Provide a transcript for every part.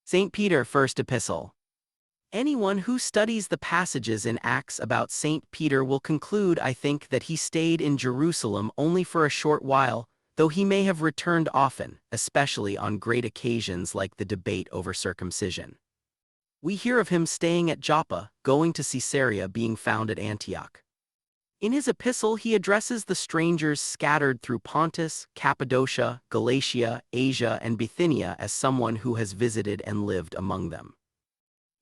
St. Peter, First Epistle. Anyone who studies the passages in Acts about St. Peter will conclude, I think, that he stayed in Jerusalem only for a short while, though he may have returned often, especially on great occasions like the debate over circumcision. We hear of him staying at Joppa, going to Caesarea, being found at Antioch. In his epistle he addresses the strangers scattered through Pontus, Cappadocia, Galatia, Asia, and Bithynia as someone who has visited and lived among them.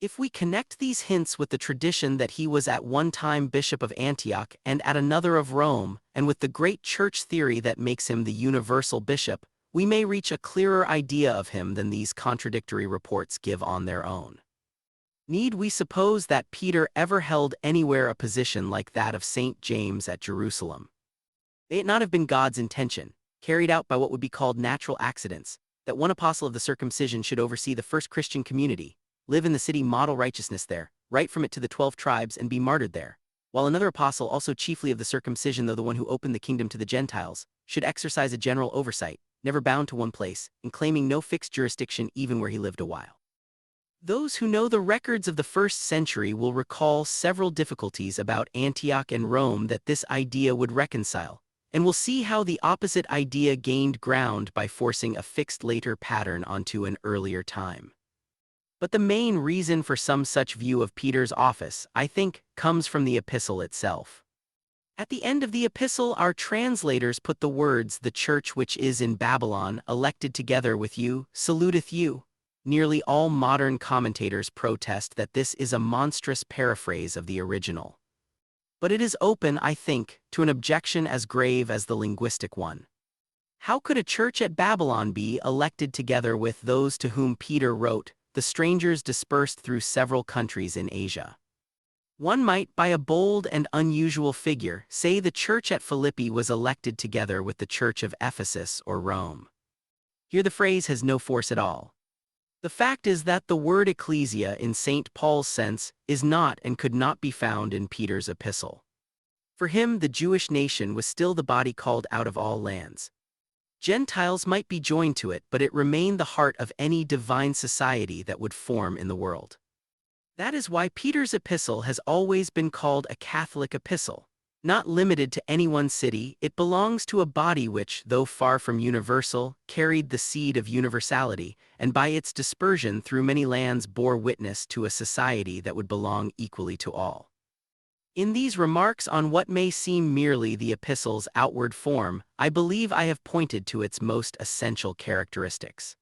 If we connect these hints with the tradition that he was at one time bishop of Antioch and at another of Rome, and with the great church theory that makes him the universal bishop, we may reach a clearer idea of him than these contradictory reports give on their own. Need we suppose that Peter ever held anywhere a position like that of St. James at Jerusalem? May it not have been God's intention, carried out by what would be called natural accidents, that one apostle of the circumcision should oversee the first Christian community, live in the city, model righteousness there, write from it to the 12 tribes, and be martyred there, while another apostle, also chiefly of the circumcision though the one who opened the kingdom to the Gentiles, should exercise a general oversight, never bound to one place, and claiming no fixed jurisdiction even where he lived a while? Those who know the records of the first century will recall several difficulties about Antioch and Rome that this idea would reconcile, and will see how the opposite idea gained ground by forcing a fixed later pattern onto an earlier time. But the main reason for some such view of Peter's office, I think, comes from the epistle itself. At the end of the epistle, our translators put the words, "The church which is in Babylon, elected together with you, saluteth you." Nearly all modern commentators protest that this is a monstrous paraphrase of the original. But it is open, I think, to an objection as grave as the linguistic one. How could a church at Babylon be elected together with those to whom Peter wrote, the strangers dispersed through several countries in Asia? One might, by a bold and unusual figure, say the church at Philippi was elected together with the church of Ephesus or Rome. Here the phrase has no force at all. The fact is that the word ecclesia in St. Paul's sense is not and could not be found in Peter's epistle. For him, the Jewish nation was still the body called out of all lands. Gentiles might be joined to it, but it remained the heart of any divine society that would form in the world. That is why Peter's epistle has always been called a Catholic epistle. Not limited to any one city, it belongs to a body which, though far from universal, carried the seed of universality, and by its dispersion through many lands bore witness to a society that would belong equally to all. In these remarks on what may seem merely the epistle's outward form, I believe I have pointed to its most essential characteristics.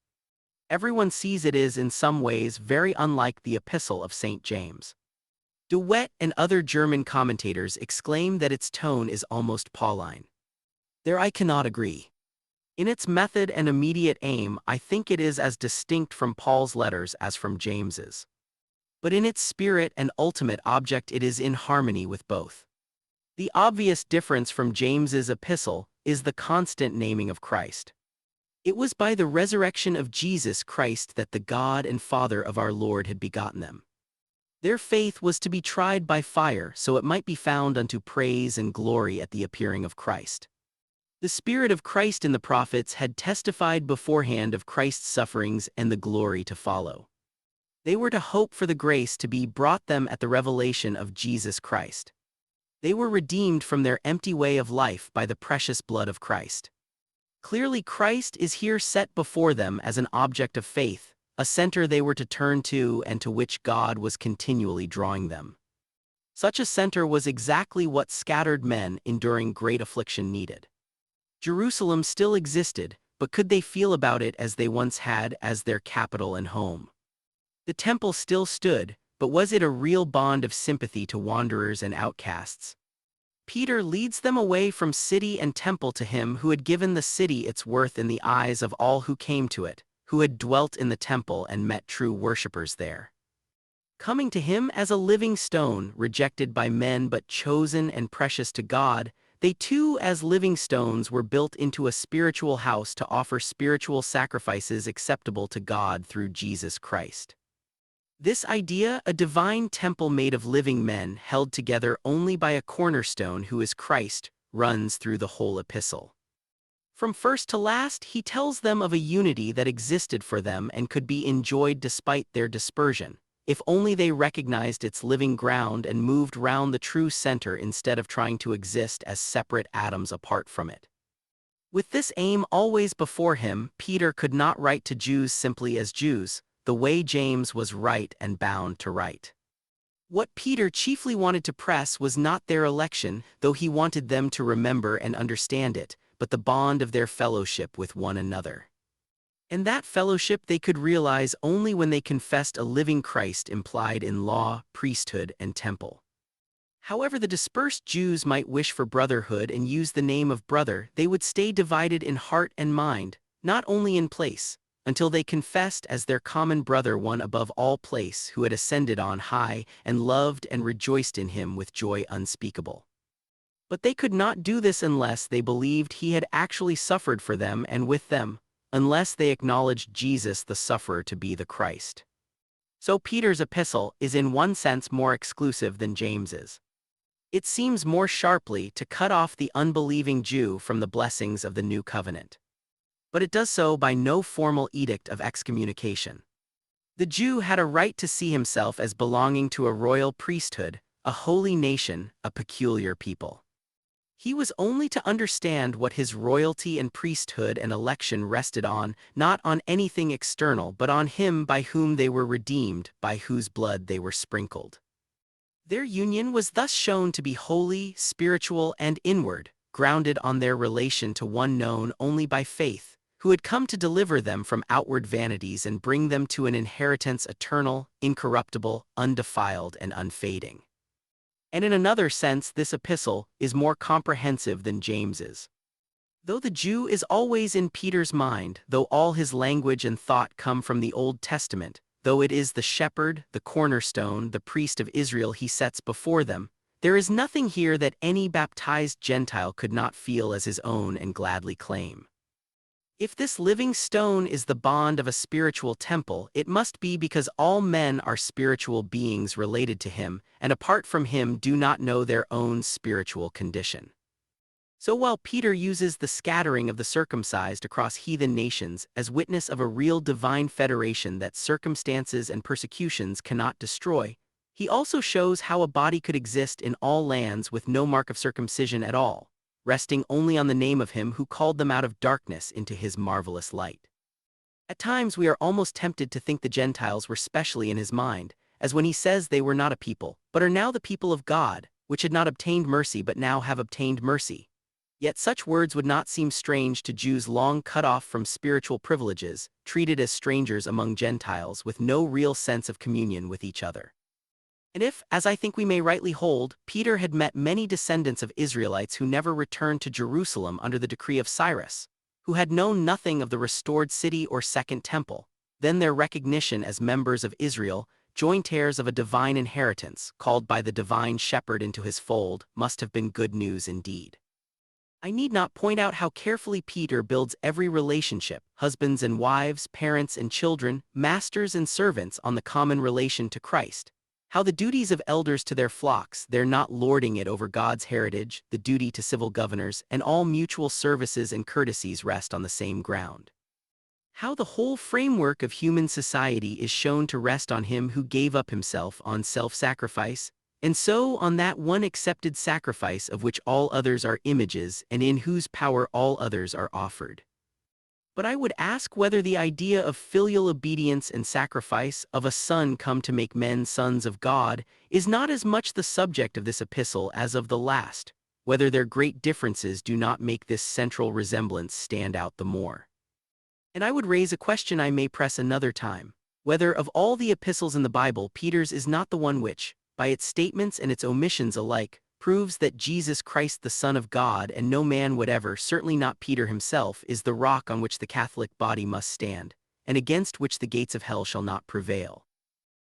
Everyone sees it is in some ways very unlike the epistle of St. James. De Wet and other German commentators exclaim that its tone is almost Pauline. There I cannot agree. In its method and immediate aim, I think it is as distinct from Paul's letters as from James's. But in its spirit and ultimate object it is in harmony with both. The obvious difference from James's epistle is the constant naming of Christ. It was by the resurrection of Jesus Christ that the God and Father of our Lord had begotten them. Their faith was to be tried by fire, so it might be found unto praise and glory at the appearing of Christ. The Spirit of Christ in the prophets had testified beforehand of Christ's sufferings and the glory to follow. They were to hope for the grace to be brought them at the revelation of Jesus Christ. They were redeemed from their empty way of life by the precious blood of Christ. Clearly Christ is here set before them as an object of faith, a center they were to turn to and to which God was continually drawing them. Such a center was exactly what scattered men enduring great affliction needed. Jerusalem still existed, but could they feel about it as they once had as their capital and home? The temple still stood, but was it a real bond of sympathy to wanderers and outcasts? Peter leads them away from city and temple to him who had given the city its worth in the eyes of all who came to it, who had dwelt in the temple and met true worshippers there. Coming to him as a living stone, rejected by men but chosen and precious to God, they too as living stones were built into a spiritual house to offer spiritual sacrifices acceptable to God through Jesus Christ. This idea, a divine temple made of living men held together only by a cornerstone who is Christ, runs through the whole epistle. From first to last, he tells them of a unity that existed for them and could be enjoyed despite their dispersion, if only they recognized its living ground and moved round the true center instead of trying to exist as separate atoms apart from it. With this aim always before him, Peter could not write to Jews simply as Jews, the way James was right and bound to write. What Peter chiefly wanted to press was not their election, though he wanted them to remember and understand it, but the bond of their fellowship with one another. And that fellowship they could realize only when they confessed a living Christ implied in law, priesthood, and temple. However the dispersed Jews might wish for brotherhood and use the name of brother, they would stay divided in heart and mind, not only in place, until they confessed as their common brother one above all place who had ascended on high and loved and rejoiced in him with joy unspeakable. But they could not do this unless they believed he had actually suffered for them and with them, unless they acknowledged Jesus the sufferer to be the Christ. So Peter's epistle is in one sense more exclusive than James's. It seems more sharply to cut off the unbelieving Jew from the blessings of the new covenant. But it does so by no formal edict of excommunication. The Jew had a right to see himself as belonging to a royal priesthood, a holy nation, a peculiar people. He was only to understand what his royalty and priesthood and election rested on, not on anything external but on him by whom they were redeemed, by whose blood they were sprinkled. Their union was thus shown to be holy, spiritual, and inward, grounded on their relation to one known only by faith, who had come to deliver them from outward vanities and bring them to an inheritance eternal, incorruptible, undefiled, and unfading. And in another sense this epistle is more comprehensive than James's. Though the Jew is always in Peter's mind, though all his language and thought come from the Old Testament, though it is the shepherd, the cornerstone, the priest of Israel he sets before them, there is nothing here that any baptized Gentile could not feel as his own and gladly claim. If this living stone is the bond of a spiritual temple, it must be because all men are spiritual beings related to him, and apart from him do not know their own spiritual condition. So while Peter uses the scattering of the circumcised across heathen nations as witness of a real divine federation that circumstances and persecutions cannot destroy, he also shows how a body could exist in all lands with no mark of circumcision at all, resting only on the name of him who called them out of darkness into his marvelous light. At times we are almost tempted to think the Gentiles were specially in his mind, as when he says they were not a people, but are now the people of God, which had not obtained mercy but now have obtained mercy. Yet such words would not seem strange to Jews long cut off from spiritual privileges, treated as strangers among Gentiles with no real sense of communion with each other. And if, as I think we may rightly hold, Peter had met many descendants of Israelites who never returned to Jerusalem under the decree of Cyrus, who had known nothing of the restored city or second temple, then their recognition as members of Israel, joint heirs of a divine inheritance, called by the divine shepherd into his fold, must have been good news indeed. I need not point out how carefully Peter builds every relationship, husbands and wives, parents and children, masters and servants, on the common relation to Christ. How the duties of elders to their flocks, their not lording it over God's heritage, the duty to civil governors, and all mutual services and courtesies rest on the same ground. How the whole framework of human society is shown to rest on him who gave up himself on self-sacrifice, and so on that one accepted sacrifice of which all others are images and in whose power all others are offered. But I would ask whether the idea of filial obedience and sacrifice, of a son come to make men sons of God, is not as much the subject of this epistle as of the last, whether their great differences do not make this central resemblance stand out the more. And I would raise a question I may press another time, whether of all the epistles in the Bible Peter's is not the one which, by its statements and its omissions alike, proves that Jesus Christ the Son of God and no man whatever, certainly not Peter himself, is the rock on which the Catholic body must stand, and against which the gates of hell shall not prevail.